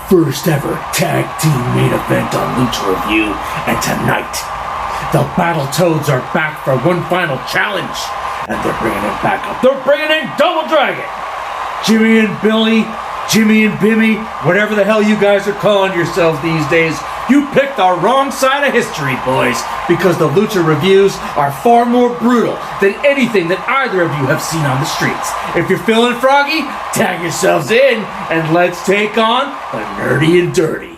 first ever tag team main event on Lucha Review, and tonight, the Battletoads are back for one final challenge, and they're bringing it back up. They're bringing in Double Dragon! Jimmy and Billy, Jimmy and Bimmy, whatever the hell you guys are calling yourselves these days, you picked the wrong side of history, boys, because the Lucha Reviews are far more brutal than anything that either of you have seen on the streets. If you're feeling froggy, tag yourselves in, and let's take on the Nerdy and Dirty.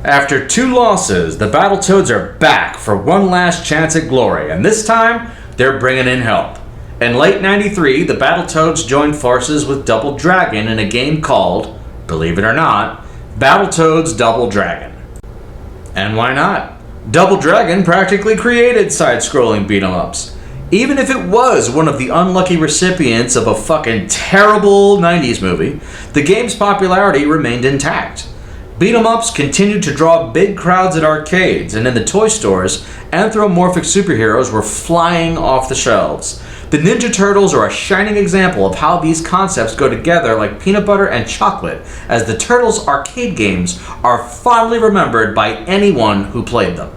After 2 losses, the Battletoads are back for one last chance at glory, and this time, they're bringing in help. In late '93, the Battletoads joined forces with Double Dragon in a game called, believe it or not, Battletoads Double Dragon. And why not? Double Dragon practically created side-scrolling beat-em-ups. Even if it was one of the unlucky recipients of a fucking terrible 90s movie, the game's popularity remained intact. Beat-em-ups continued to draw big crowds at arcades, and in the toy stores, anthropomorphic superheroes were flying off the shelves. The Ninja Turtles are a shining example of how these concepts go together like peanut butter and chocolate, as the Turtles arcade games are fondly remembered by anyone who played them.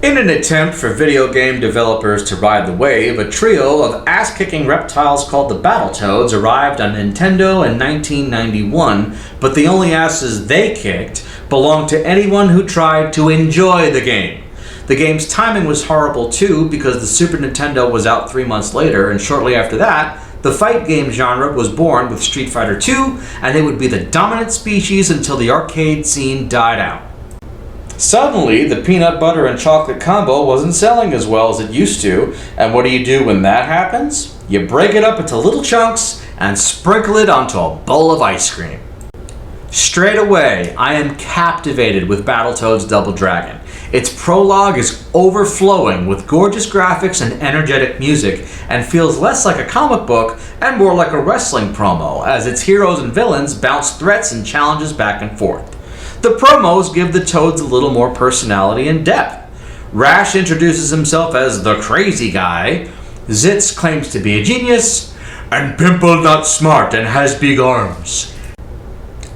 In an attempt for video game developers to ride the wave, a trio of ass-kicking reptiles called the Battletoads arrived on Nintendo in 1991, but the only asses they kicked belonged to anyone who tried to enjoy the game. The game's timing was horrible too, because the Super Nintendo was out 3 months later, and shortly after that, the fight game genre was born with Street Fighter II, and it would be the dominant species until the arcade scene died out. Suddenly, the peanut butter and chocolate combo wasn't selling as well as it used to, and what do you do when that happens? You break it up into little chunks and sprinkle it onto a bowl of ice cream. Straight away, I am captivated with Battletoads Double Dragon. Its prologue is overflowing with gorgeous graphics and energetic music, and feels less like a comic book and more like a wrestling promo, as its heroes and villains bounce threats and challenges back and forth. The promos give the Toads a little more personality and depth. Rash introduces himself as the crazy guy, Zitz claims to be a genius, and Pimple not smart and has big arms.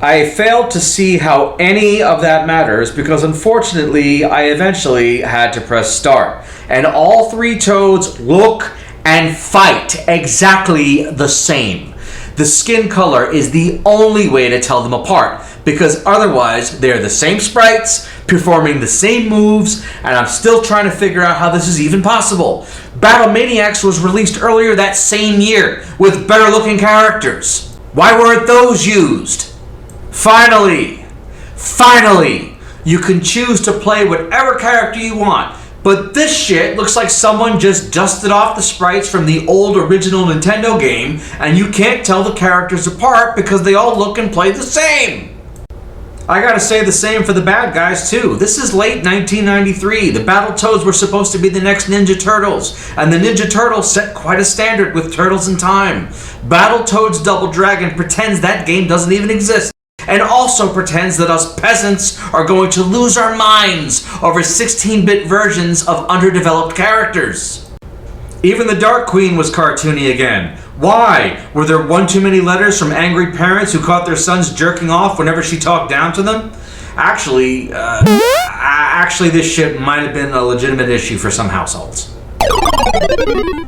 I failed to see how any of that matters because unfortunately I eventually had to press start, and all 3 Toads look and fight exactly the same. The skin color is the only way to tell them apart, because otherwise they're the same sprites, performing the same moves, and I'm still trying to figure out how this is even possible. Battlemaniacs was released earlier that same year, with better looking characters. Why weren't those used? Finally, you can choose to play whatever character you want, but this shit looks like someone just dusted off the sprites from the old original Nintendo game, and you can't tell the characters apart because they all look and play the same. I gotta say the same for the bad guys too. This is late 1993. The Battletoads were supposed to be the next Ninja Turtles, and the Ninja Turtles set quite a standard with Turtles in Time. Battletoads Double Dragon pretends that game doesn't even exist, and also pretends that us peasants are going to lose our minds over 16-bit versions of underdeveloped characters. Even the Dark Queen was cartoony again. Why? Were there one too many letters from angry parents who caught their sons jerking off whenever she talked down to them? Actually, this shit might have been a legitimate issue for some households.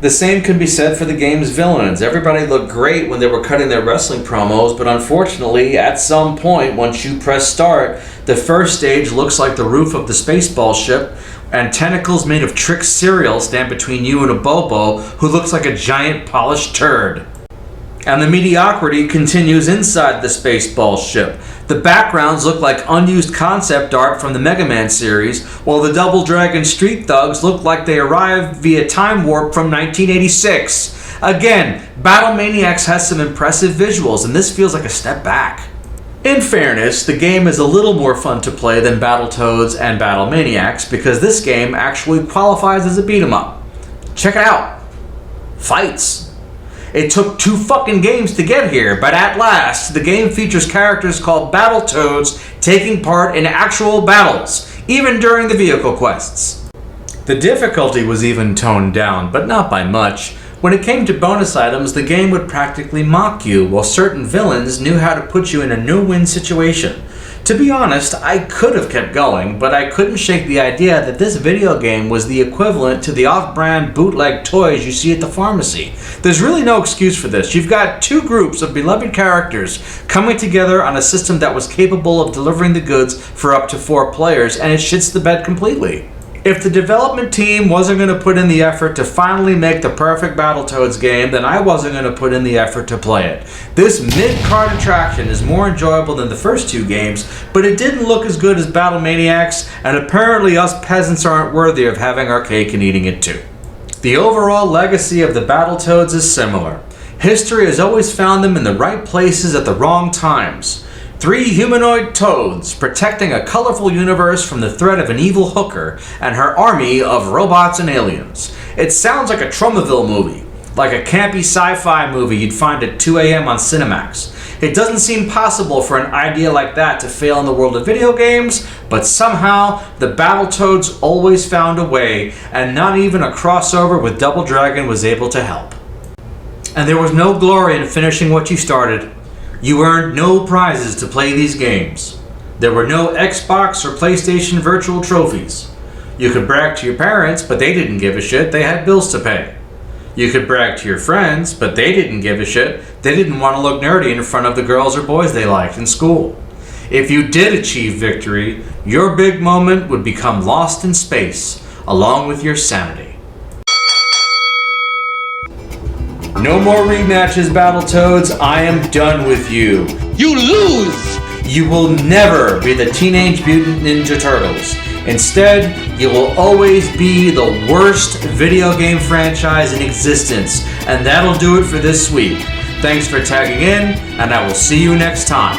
The same could be said for the game's villains. Everybody looked great when they were cutting their wrestling promos, but unfortunately, at some point, once you press start, the first stage looks like the roof of the Spaceball ship, and tentacles made of Trix cereal stand between you and a Bobo who looks like a giant polished turd. And the mediocrity continues inside the Spaceball ship. The backgrounds look like unused concept art from the Mega Man series, while the Double Dragon Street Thugs look like they arrived via time warp from 1986. Again, Battlemaniacs has some impressive visuals, and this feels like a step back. In fairness, the game is a little more fun to play than Battletoads and Battlemaniacs because this game actually qualifies as a beat-em-up. Check it out. Fights. It took 2 fucking games to get here, but at last, the game features characters called Battletoads taking part in actual battles, even during the vehicle quests. The difficulty was even toned down, but not by much. When it came to bonus items, the game would practically mock you, while certain villains knew how to put you in a no-win situation. To be honest, I could have kept going, but I couldn't shake the idea that this video game was the equivalent to the off-brand bootleg toys you see at the pharmacy. There's really no excuse for this. You've got two groups of beloved characters coming together on a system that was capable of delivering the goods for up to 4 players, and it shits the bed completely. If the development team wasn't going to put in the effort to finally make the perfect Battletoads game, then I wasn't going to put in the effort to play it. This mid-card attraction is more enjoyable than the first 2 games, but it didn't look as good as Battle Maniacs, and apparently us peasants aren't worthy of having our cake and eating it too. The overall legacy of the Battletoads is similar. History has always found them in the right places at the wrong times. 3 humanoid toads protecting a colorful universe from the threat of an evil hooker and her army of robots and aliens. It sounds like a Tromaville movie, like a campy sci-fi movie you'd find at 2 a.m. on Cinemax. It doesn't seem possible for an idea like that to fail in the world of video games, but somehow the Battletoads always found a way, and not even a crossover with Double Dragon was able to help. And there was no glory in finishing what you started. You earned no prizes to play these games. There were no Xbox or PlayStation virtual trophies. You could brag to your parents, but they didn't give a shit, they had bills to pay. You could brag to your friends, but they didn't give a shit, they didn't want to look nerdy in front of the girls or boys they liked in school. If you did achieve victory, your big moment would become lost in space, along with your sanity. No more rematches, Battletoads. I am done with you. You lose! You will never be the Teenage Mutant Ninja Turtles. Instead, you will always be the worst video game franchise in existence. And that'll do it for this week. Thanks for tagging in, and I will see you next time.